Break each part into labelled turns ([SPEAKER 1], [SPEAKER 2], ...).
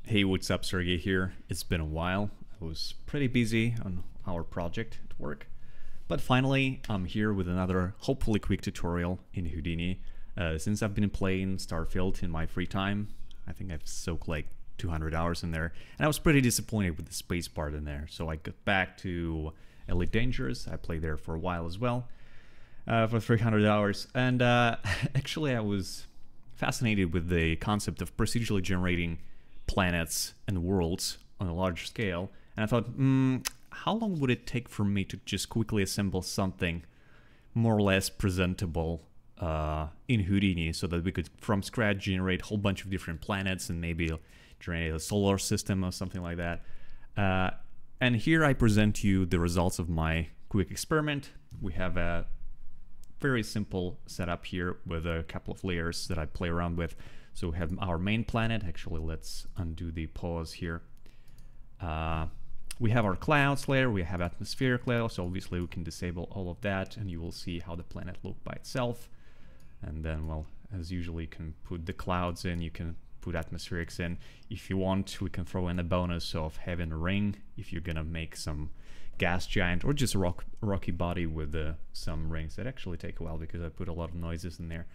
[SPEAKER 1] Hey, what's up, Sergey here. It's been a while. I was pretty busy on our project at work. But finally, I'm here with another hopefully quick tutorial in Houdini. Since I've been playing Starfield in my free time, I think I've soaked like 200 hours in there. And I was pretty disappointed with the space part in there. So I got back to Elite Dangerous. I played there for a while as well, for 300 hours. And actually I was fascinated with the concept of procedurally generating planets and worlds on a large scale, and I thought, how long would it take for me to just quickly assemble something more or less presentable in Houdini, so that we could from scratch generate a whole bunch of different planets and maybe generate a solar system or something like that. And here I present you the results of my quick experiment. We have a very simple setup here with a couple of layers that I play around with. So we have our main planet. Actually, let's undo the pause here. We have our clouds layer, we have atmospheric layer, so obviously we can disable all of that and you will see how the planet looks by itself. And then, well, as usual, you can put the clouds in, you can put atmospherics in. If you want, we can throw in a bonus of having a ring if you're gonna make some gas giant or just a rocky body with some rings. That actually take a while because I put a lot of noises in there.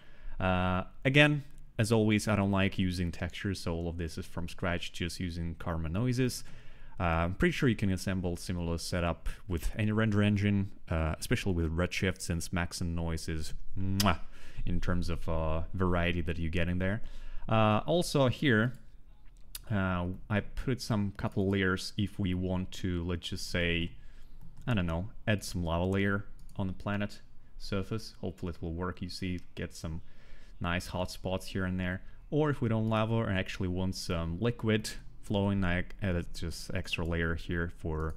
[SPEAKER 1] Again, as always, I don't like using textures, so all of this is from scratch, just using Karma noises. I'm pretty sure you can assemble similar setup with any render engine, especially with Redshift, since max and noise is mwah, in terms of variety that you get in there. Also here, I put some couple layers if we want to, let's just say, I don't know, add some lava layer on the planet surface. Hopefully it will work. You see, get some nice hot spots here and there. Or if we don't lava and actually want some liquid flowing, I added just extra layer here for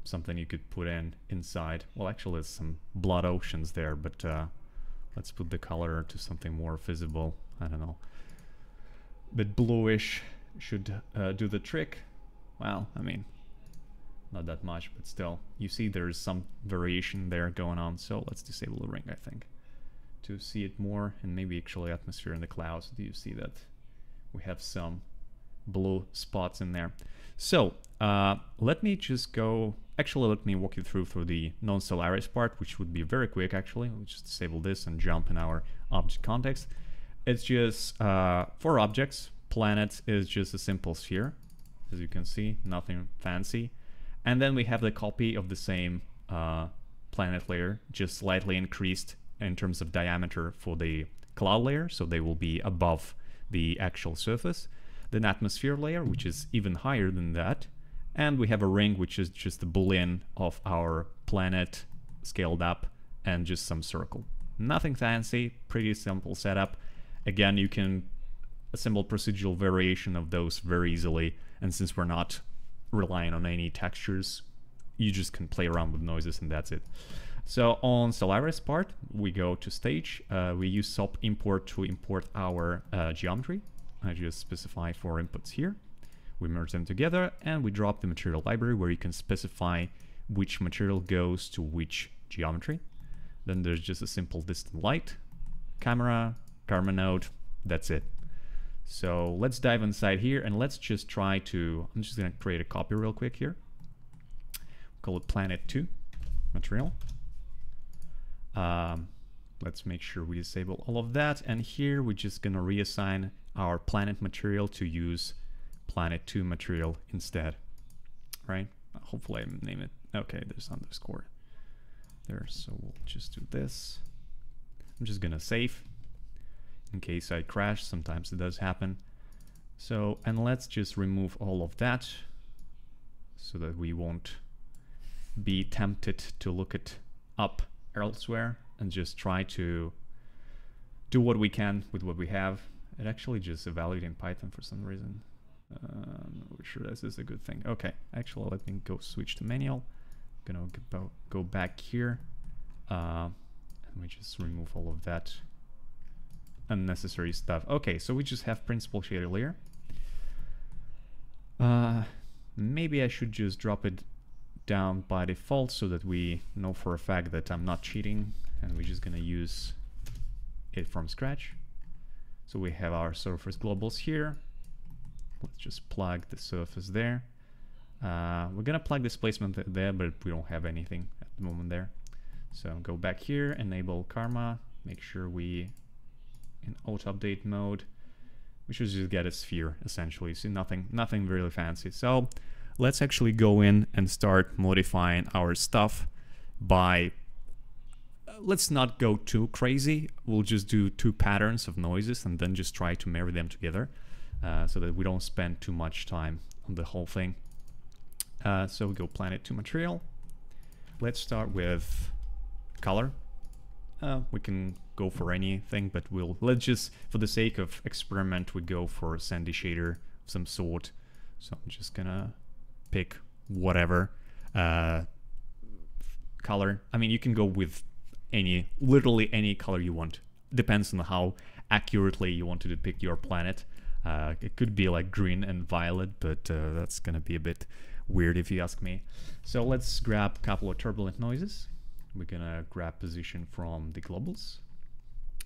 [SPEAKER 1] something you could put in inside. Well, actually there's some blood oceans there, but let's put the color to something more visible. I don't know, a bit bluish should do the trick. Well, I mean, not that much, but still, you see there's some variation there going on. So let's disable the ring, I think, to see it more, and maybe actually atmosphere in the clouds. Do you see that we have some blue spots in there? So let me just go, actually let me walk you through the non-Solaris part, which would be very quick. Actually, we'll just disable this and jump in our object context. It's just for objects, planet is just a simple sphere, as you can see, nothing fancy. And then we have the copy of the same planet layer, just slightly increased in terms of diameter for the cloud layer, so they will be above the actual surface. Then atmosphere layer, which is even higher than that. And we have a ring, which is just the boolean of our planet scaled up, and just some circle. Nothing fancy, pretty simple setup. Again, you can assemble procedural variation of those very easily, and since we're not relying on any textures, you just can play around with noises and that's it. So on Solaris part, we go to stage, we use SOP import to import our geometry. I just specify 4 inputs here. We merge them together and we drop the material library where you can specify which material goes to which geometry. Then there's just a simple distant light, camera, Karma node, that's it. So let's dive inside here and let's just try to, I'm just gonna create a copy real quick here. Call it Planet 2 material. Let's make sure we disable all of that, and here we're just gonna reassign our planet material to use Planet 2 material instead, right? Hopefully I name it. Okay, there's underscore there, so we'll just do this. I'm just gonna save in case I crash. Sometimes it does happen. So, and let's just remove all of that so that we won't be tempted to look it up elsewhere, and just try to do what we can with what we have. It actually just evaluated in Python for some reason. I'm not sure this is a good thing. Okay, actually let me go switch to manual. I'm gonna go back here and we just remove all of that unnecessary stuff. Okay, so we just have principal shader layer. Maybe I should just drop it down by default so that we know for a fact that I'm not cheating, and we're just gonna use it from scratch. So we have our surface globals here. let's just plug the surface there. We're gonna plug displacement there, but we don't have anything at the moment there. So go back here, enable karma, make sure we in auto update mode. We should just get a sphere essentially. So nothing really fancy. So let's actually go in and start modifying our stuff by, let's not go too crazy. We'll just do 2 patterns of noises and then just try to marry them together so that we don't spend too much time on the whole thing. So we go planet to material. Let's start with color. We can go for anything, but let's just, for the sake of experiment, we go for a sandy shader of some sort. So I'm just gonna pick whatever color. I mean, you can go with literally any color you want. Depends on how accurately you want to depict your planet. It could be like green and violet, but that's gonna be a bit weird if you ask me. So let's grab a couple of turbulent noises. We're gonna grab position from the globals.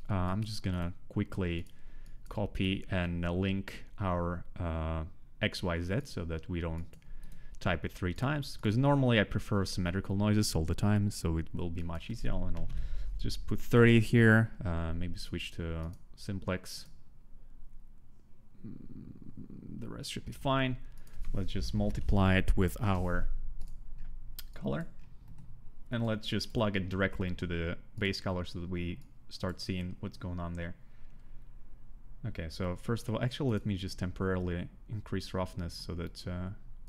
[SPEAKER 1] I'm just gonna quickly copy and link our XYZ so that we don't type it 3 times, because normally I prefer symmetrical noises all the time, so it will be much easier. And I'll just put 30 here, maybe switch to simplex. The rest should be fine. Let's just multiply it with our color, and let's just plug it directly into the base color so that we start seeing what's going on there. Okay, so first of all, actually let me just temporarily increase roughness so that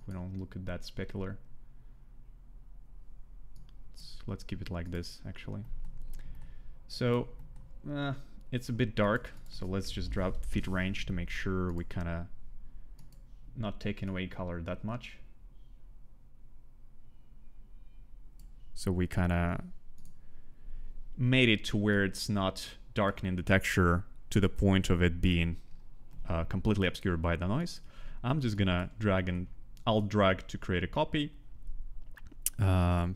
[SPEAKER 1] we don't look at that specular. Let's keep it like this actually. So it's a bit dark, so let's just drop fit range to make sure we kind of not taking away color that much. So we kind of made it to where it's not darkening the texture to the point of it being completely obscured by the noise. I'm just gonna drag and I'll drag to create a copy. Let's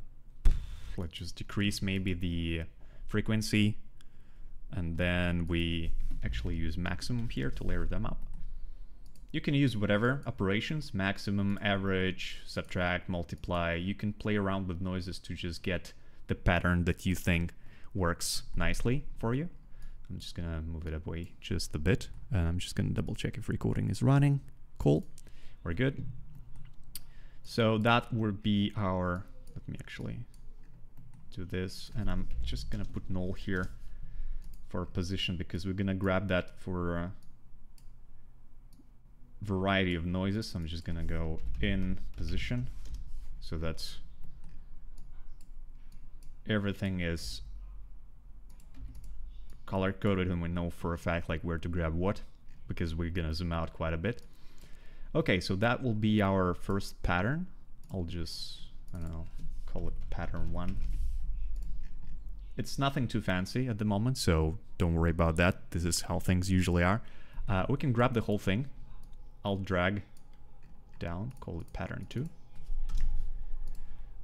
[SPEAKER 1] just decrease maybe the frequency, and then we actually use maximum here to layer them up. You can use whatever operations, maximum, average, subtract, multiply. You can play around with noises to just get the pattern that you think works nicely for you. I'm just gonna move it away just a bit. I'm just gonna double check if recording is running. Cool, we're good. So that would be our, let me actually do this, and I'm just gonna put null here for position because we're gonna grab that for variety of noises. I'm just gonna go in position so that everything is color coded and we know for a fact like where to grab what, because we're gonna zoom out quite a bit. Okay, so that will be our first pattern. I'll just, I don't know, call it pattern 1. It's nothing too fancy at the moment, so don't worry about that. This is how things usually are. We can grab the whole thing. I'll drag down, call it pattern 2.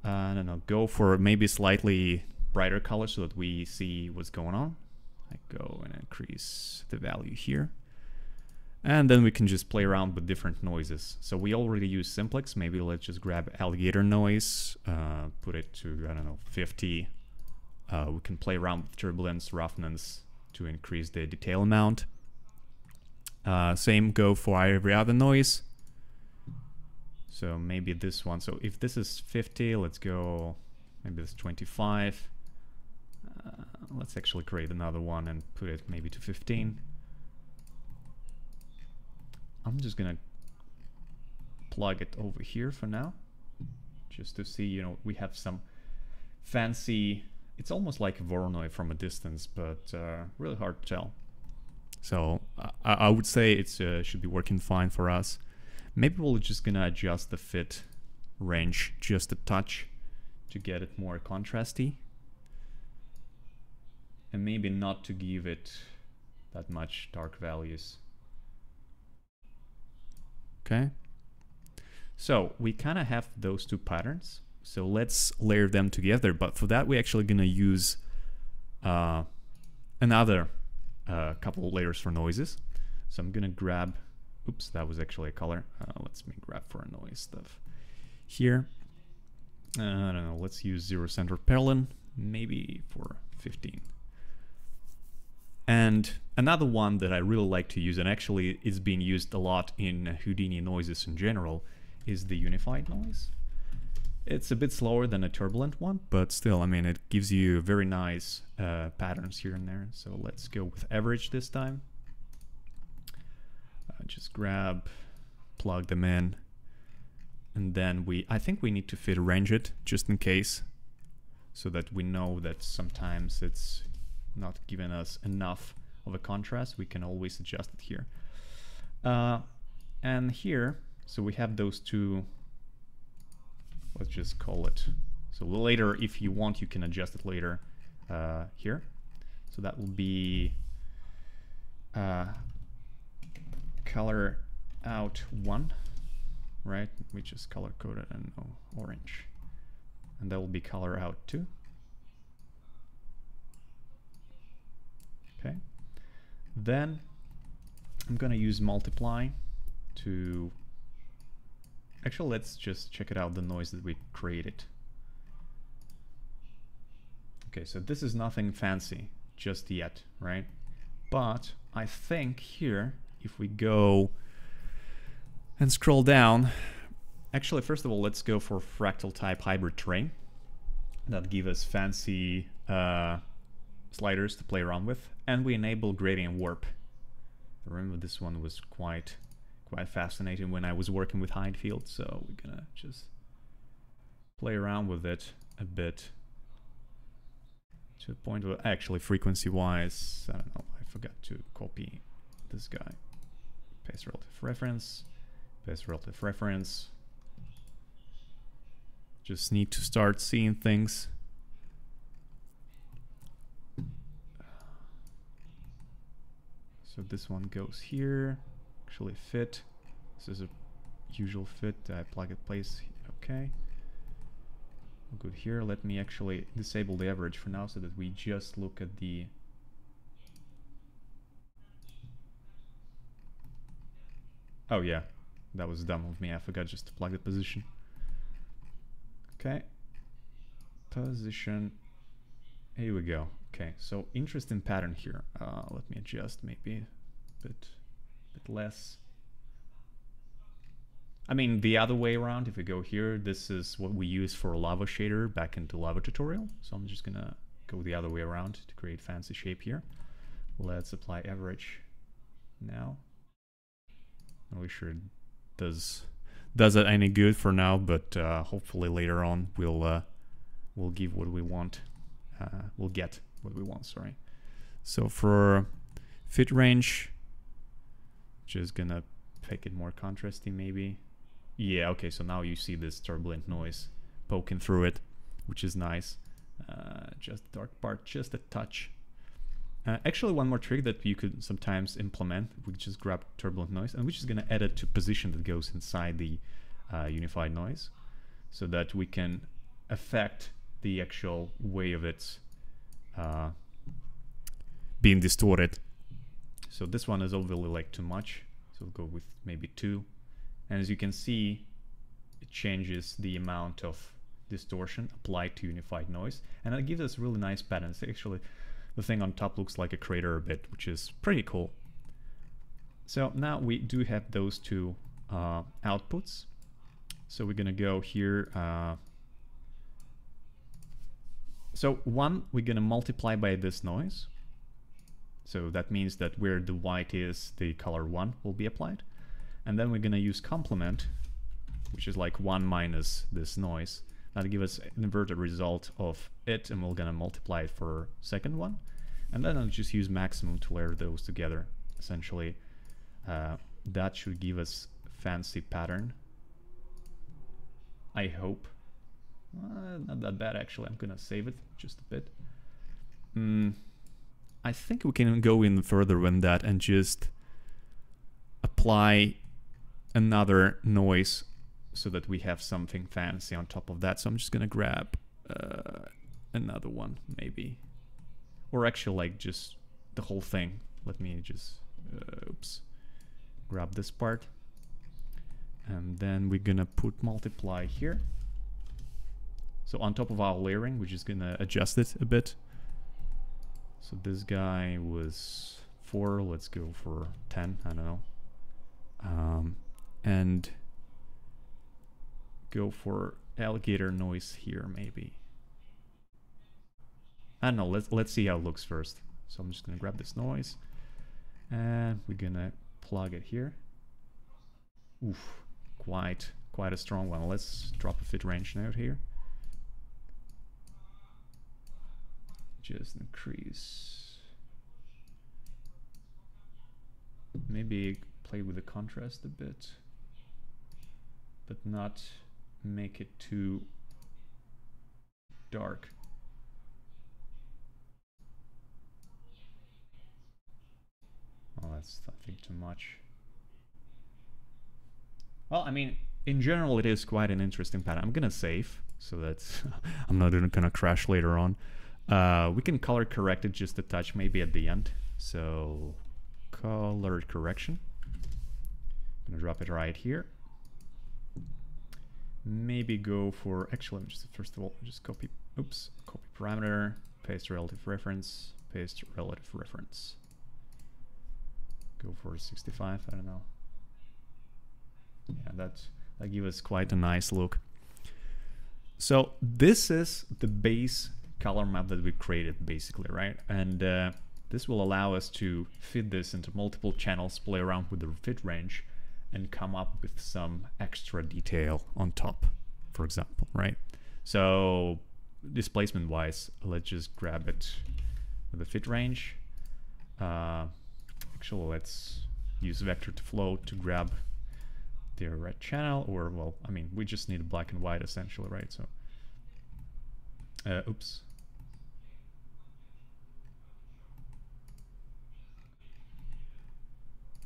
[SPEAKER 1] I don't know, go for maybe slightly brighter color so that we see what's going on. I go and increase the value here. And then we can just play around with different noises. So we already use simplex. Maybe let's just grab alligator noise, put it to, I don't know, 50. We can play around with turbulence, roughness to increase the detail amount. Same go for every other noise. So maybe this one. So if this is 50, let's go, maybe it's 25. Let's actually create another one and put it maybe to 15. I'm just gonna plug it over here for now, just to see, you know, we have some fancy, it's almost like Voronoi from a distance, but really hard to tell. So I would say it should be working fine for us. Maybe we're just gonna adjust the fit range just a touch to get it more contrasty, and maybe not to give it that much dark values. Okay, so we kind of have those 2 patterns, so let's layer them together. But for that, we're actually gonna use another couple of layers for noises. So I'm gonna grab oops, that was actually a color. Let's me grab for noise stuff here. I don't know, let's use 0 center parallel, maybe for 15. And another one that I really like to use, and actually is being used a lot in Houdini noises in general, is the unified noise. It's a bit slower than a turbulent one, but still, I mean, it gives you very nice patterns here and there. So let's go with average this time. Just plug them in, and then I think we need to fit range it just in case, so that we know that sometimes it's not giving us enough of a contrast. We can always adjust it here. And here, so we have those two, let's just call it. So later, if you want, you can adjust it later here. So that will be color out 1, right? Which is color coded and orange. And that will be color out 2. Okay. Then I'm gonna use multiply to, actually let's just check it out, the noise that we created. Okay, so this is nothing fancy just yet, right? But I think here, if we go and scroll down, actually first of all, let's go for fractal type hybrid terrain. That give us fancy sliders to play around with, and we enable gradient warp. I remember this one was quite fascinating when I was working with Hyde Field, so we're gonna just play around with it a bit to a point where actually frequency wise, I don't know, I forgot to copy this guy. Paste relative reference, paste relative reference. Just need to start seeing things. So this one goes here, actually fit. This is a usual fit. I plug it place, okay. Good here. Let me actually disable the average for now so that we just look at the oh yeah, that was dumb of me. I forgot just to plug the position. Okay, position. Here we go. Okay, so interesting pattern here. Let me adjust maybe a bit less. I mean, the other way around, if we go here, this is what we use for lava shader back into lava tutorial. So I'm just gonna go the other way around to create fancy shape here. Let's apply average now. Not really sure it does it any good for now, but hopefully later on we'll give what we want. We'll get what we want, sorry. So for fit range, just gonna make it more contrasty maybe. Yeah, okay, so now you see this turbulent noise poking through it, which is nice. Just the dark part, just a touch. Actually, one more trick that you could sometimes implement, we just grab turbulent noise, and we're just gonna add it to position that goes inside the unified noise, so that we can affect the actual way of its being distorted. So this one is obviously like too much, so we'll go with maybe 2. And as you can see, it changes the amount of distortion applied to unified noise, and it gives us really nice patterns. Actually, the thing on top looks like a crater a bit, which is pretty cool. So now we do have those two outputs. So we're gonna go here. So one, we're gonna multiply by this noise. So that means that where the white is, the color 1 will be applied. And then we're gonna use complement, which is like 1 minus this noise. That'll give us an inverted result of it, and we're gonna multiply it for second one. And then I'll just use maximum to layer those together. Essentially, that should give us fancy pattern. I hope. Not that bad actually. I'm gonna save it just a bit. I think we can go in further than that and just apply another noise so that we have something fancy on top of that. So I'm just gonna grab another one maybe, or actually like just the whole thing. Let me just grab this part. And then we're gonna put multiply here. So on top of our layering, we're just gonna adjust it a bit. So this guy was 4, let's go for 10, I don't know. And go for alligator noise here, maybe. I don't know, let's see how it looks first. So I'm just gonna grab this noise and we're gonna plug it here. Oof, quite a strong one. Let's drop a fit range node here. Just increase. Maybe play with the contrast a bit, but not make it too dark. Oh, that's, I think, too much. Well, I mean, in general, it is quite an interesting pattern. I'm gonna save so that I'm not gonna crash later on. We can color correct it just a touch, maybe at the end. So color correction. I'm gonna drop it right here. Maybe go for, actually, I'm just, first of all, just copy parameter, paste relative reference, paste relative reference. Go for 65, I don't know. Yeah, that gives us quite a nice look. So this is the base color map that we created, basically, right? And this will allow us to fit this into multiple channels, play around with the fit range, and come up with some extra detail on top, for example, right? So displacement wise, let's just grab it with the fit range. Actually, let's use vector to float to grab the red channel, or, well, I mean, we just need black and white essentially, right? So oops.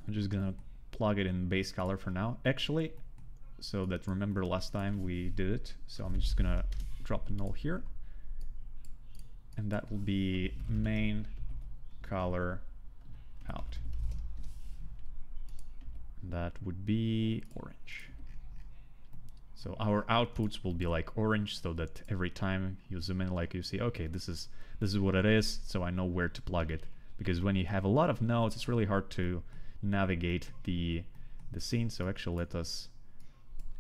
[SPEAKER 1] I'm just gonna plug it in base color for now, actually, so that, remember last time we did it. So I'm just gonna drop a null here, and that will be main color out. That would be orange. So our outputs will be like orange, so that every time you zoom in, like, you see, okay, this is what it is, so I know where to plug it. Because when you have a lot of nodes, it's really hard to navigate the scene. So actually, let us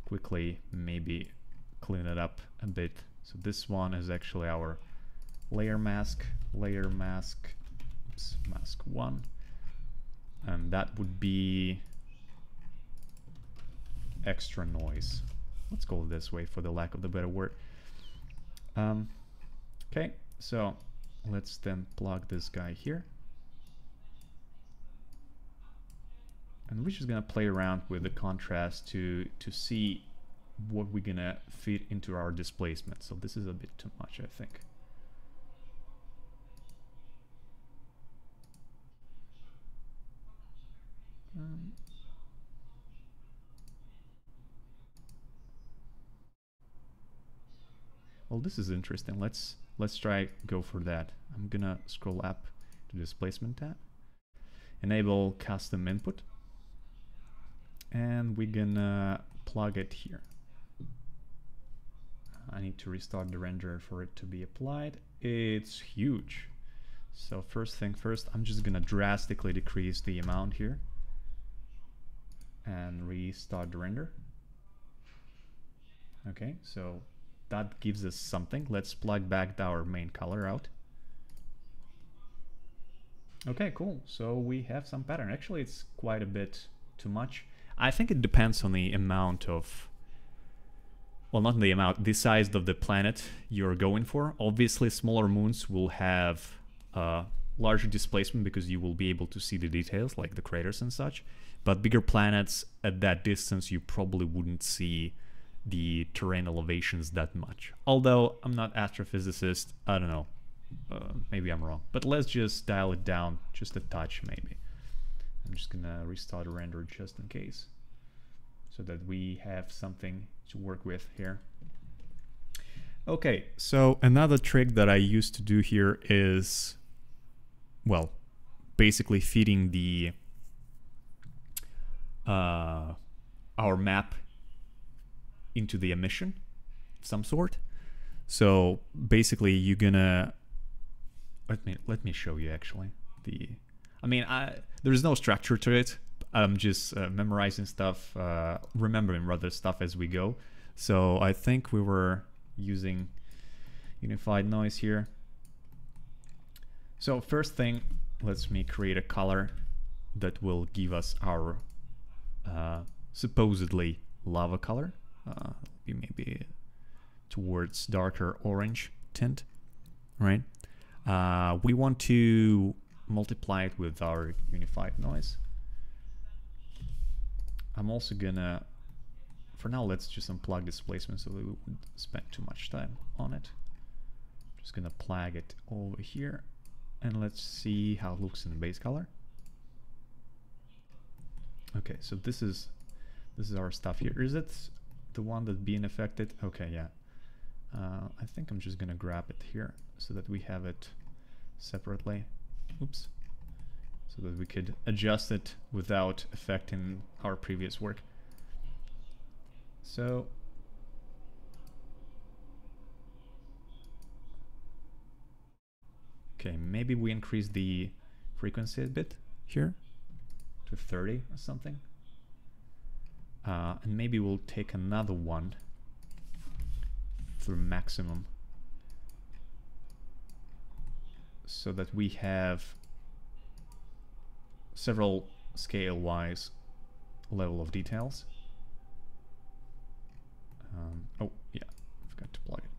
[SPEAKER 1] quickly maybe clean it up a bit. So this one is actually our layer mask, oops, mask 1, and that would be extra noise. Let's go this way for the lack of the better word. Okay, so let's then plug this guy here. And we're just gonna play around with the contrast to see what we're gonna fit into our displacement. So this is a bit too much, I think. Well, this is interesting. Let's try go for that. I'm gonna scroll up to displacement tab, enable custom input, and we're gonna plug it here. I need to restart the renderer for it to be applied. It's huge. So first thing first, I'm just gonna drastically decrease the amount here and restart the render. Okay, so that gives us something. Let's plug back our main color out. Okay, cool. So we have some pattern. Actually, it's quite a bit too much. I think it depends on the amount of, well, not the amount, the size of the planet you're going for. Obviously, smaller moons will have larger displacement because you will be able to see the details, like the craters and such. But bigger planets at that distance, you probably wouldn't see the terrain elevations that much. Although I'm not astrophysicist, I don't know, maybe I'm wrong, but let's just dial it down just a touch. Maybe I'm just gonna restart the render just in case, so that we have something to work with here. Okay, so another trick that I used to do here is, well, basically feeding the our map into the emission of some sort. So basically you're gonna, let me show you actually. There's no structure to it. I'm just memorizing stuff, remembering rather stuff as we go. So I think we were using unified noise here. So first thing, let me create a color that will give us our supposedly lava color. Be maybe towards darker orange tint, right? We want to multiply it with our unified noise. I'm also gonna, for now, let's just unplug displacement so that we wouldn't spend too much time on it. Just gonna plug it over here, and let's see how it looks in the base color. Okay, so this is our stuff here. Is it the one that's being affected? Okay, yeah. I think I'm just gonna grab it here so that we have it separately. Oops. So that we could adjust it without affecting our previous work. So okay, maybe we increase the frequency a bit here to 30 or something. And maybe we'll take another one through maximum so that we have several scale-wise level of details. Oh yeah, forgot to plug it.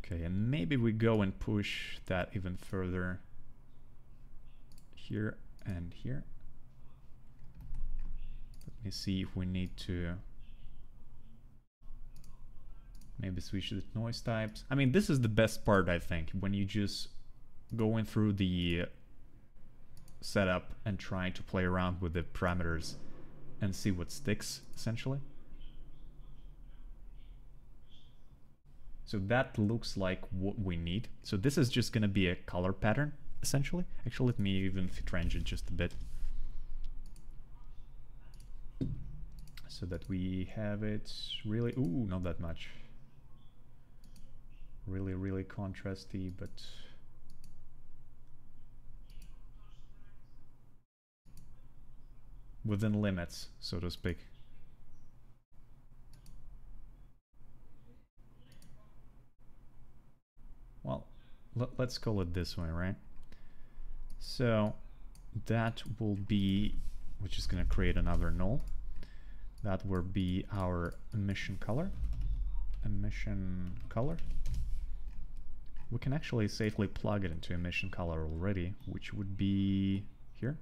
[SPEAKER 1] Okay, and maybe we go and push that even further here and here. Let me see if we need to maybe switch the noise types. I mean, this is the best part, I think, when you just going through the setup and trying to play around with the parameters and see what sticks, essentially. So that looks like what we need. So this is just gonna be a color pattern, essentially. Actually, let me even fit range it just a bit, so that we have it really, ooh, not that much. Really, really contrasty, but within limits, so to speak. Well, let's call it this way, right? So that will be, which is going to create another null. That will be our emission color. Emission color. We can actually safely plug it into emission color already, which would be here.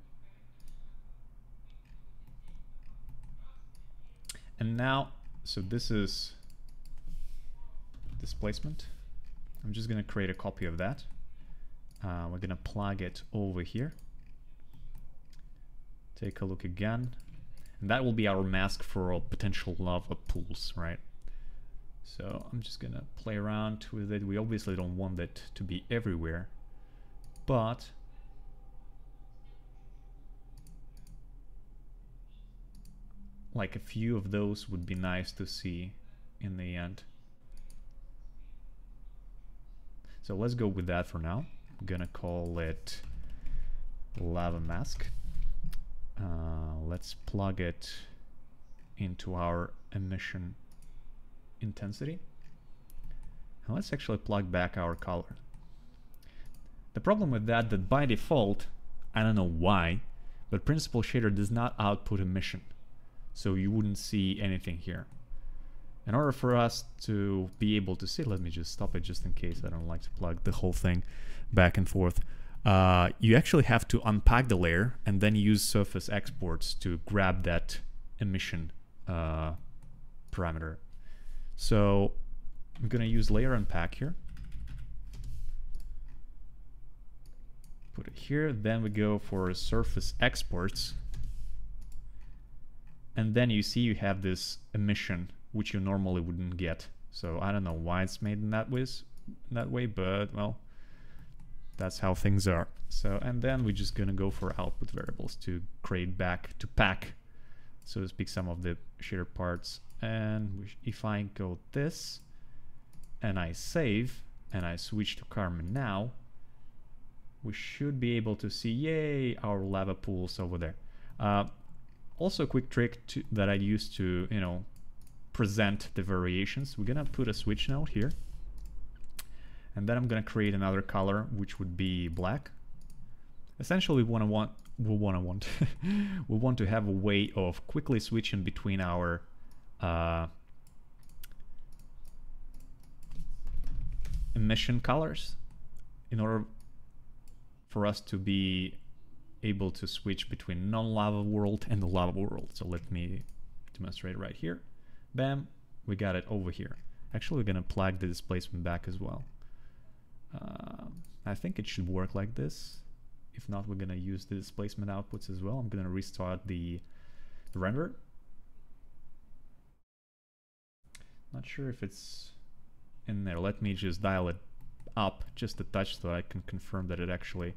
[SPEAKER 1] And now, so this is displacement. I'm just going to create a copy of that. We're going to plug it over here. Take a look again. And that will be our mask for potential lava pools, right? So I'm just going to play around with it. We obviously don't want it to be everywhere, but like a few of those would be nice to see in the end. So let's go with that for now. I'm gonna call it lava mask. Let's plug it into our emission intensity. And let's actually plug back our color. The problem with that by default, I don't know why, but Principal Shader does not output emission. So you wouldn't see anything here. In order for us to be able to see, let me just stop it just in case I don't like to plug the whole thing back and forth. You actually have to unpack the layer and then use surface exports to grab that emission parameter. So I'm going to use layer unpack here. Put it here. Then we go for surface exports. And then you see you have this emission, which you normally wouldn't get. So I don't know why it's made in that way, but well, that's how things are. So, and then we're just gonna go for output variables to create back, to pack, so to speak, some of the shader parts. And if I go this, and I save, and I switch to Carmen now, we should be able to see, yay, our lava pools over there. Also a quick trick that I use to, you know, present the variations. We're gonna put a switch node here, and then I'm gonna create another color, which would be black. Essentially, we want to have a way of quickly switching between our emission colors in order for us to be able to switch between non-lava world and the lava world. So let me demonstrate right here. Bam, we got it over here. Actually, we're gonna plug the displacement back as well. I think it should work like this. If not, we're gonna use the displacement outputs as well. I'm gonna restart the render. Not sure if it's in there. Let me just dial it up just a touch so I can confirm that it actually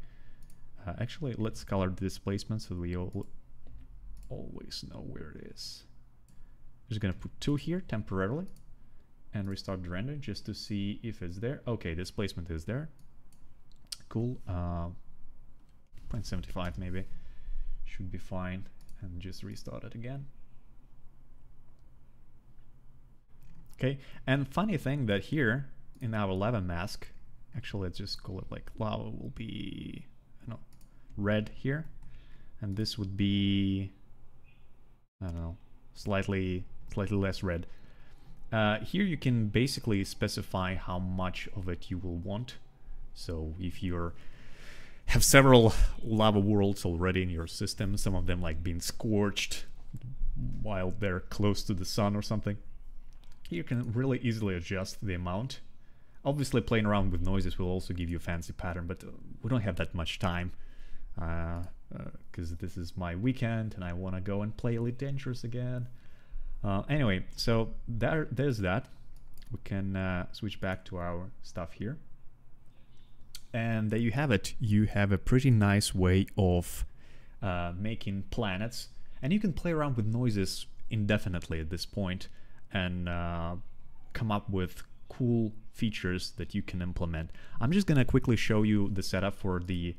[SPEAKER 1] let's color the displacement so we always know where it is. Just gonna put 2 here temporarily and restart the render just to see if it's there. Okay, displacement is there. Cool. 0.75 maybe should be fine, and just restart it again. Okay, and funny thing that here in our lava mask, actually let's just call it like lava will be, you know, red here, and this would be, I don't know, slightly less red. Here you can basically specify how much of it you will want. So if you have several lava worlds already in your system, some of them like being scorched while they're close to the sun or something, you can really easily adjust the amount. Obviously playing around with noises will also give you a fancy pattern, but we don't have that much time because this is my weekend and I want to go and play Elite Dangerous again. Anyway, so there's that. We can switch back to our stuff here. And there you have it. You have a pretty nice way of making planets. And you can play around with noises indefinitely at this point and come up with cool features that you can implement. I'm just going to quickly show you the setup for the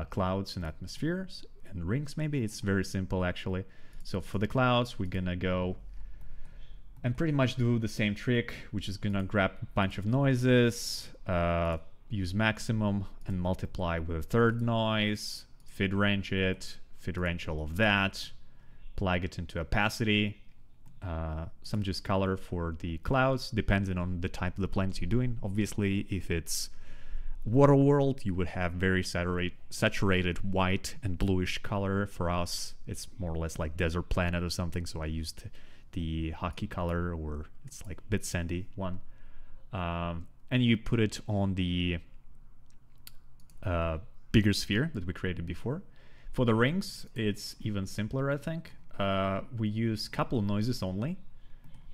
[SPEAKER 1] clouds and atmospheres and rings maybe. It's very simple actually. So for the clouds, we're going to go and pretty much do the same trick, which is going to grab a bunch of noises, use maximum and multiply with a third noise, feed range it, feed range all of that, plug it into opacity, some just color for the clouds, depending on the type of the planet you're doing. Obviously, if it's water world, you would have very saturated white and bluish color. For us, it's more or less like desert planet or something, so I used the hockey color, or it's like bit sandy one. And you put it on the bigger sphere that we created before. For the rings, it's even simpler, I think. We use a couple of noises only,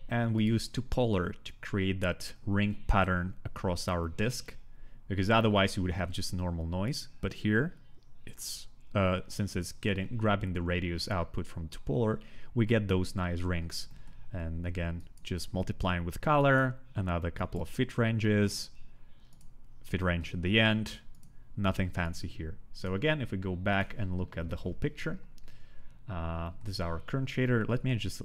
[SPEAKER 1] and we use polar to create that ring pattern across our disk, because otherwise you would have just a normal noise. But here, it's since it's grabbing the radius output from polar, we get those nice rings. And again, just multiplying with color, another couple of fit ranges, fit range at the end, nothing fancy here. So again, if we go back and look at the whole picture, this is our current shader. Let me just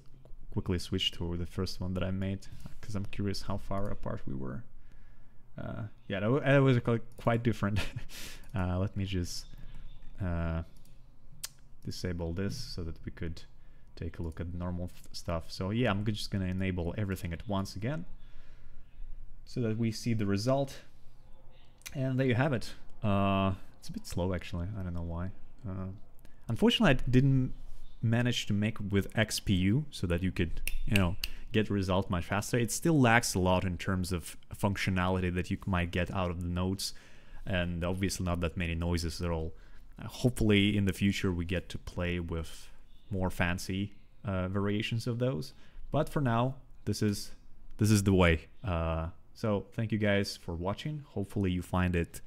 [SPEAKER 1] quickly switch to the first one that I made, because I'm curious how far apart we were. Yeah, that was quite different. Let me just disable this so that we could take a look at normal stuff. So yeah, I'm just gonna enable everything at once again so that we see the result. And there you have it. It's a bit slow actually, I don't know why. Unfortunately, I didn't manage to make it with XPU so that you could, you know, get the result much faster. It still lacks a lot in terms of functionality that you might get out of the nodes, and obviously not that many noises at all. Hopefully in the future we get to play with more fancy variations of those, but for now this is the way. So thank you guys for watching. Hopefully you find it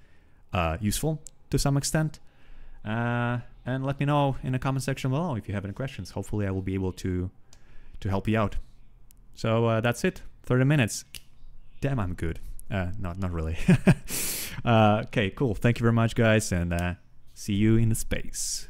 [SPEAKER 1] useful. to some extent. And let me know in the comment section below if you have any questions. Hopefully I will be able to help you out. So that's it. 30 minutes. Damn, I'm good. Not really. Okay, cool. Thank you very much, guys, and see you in the space.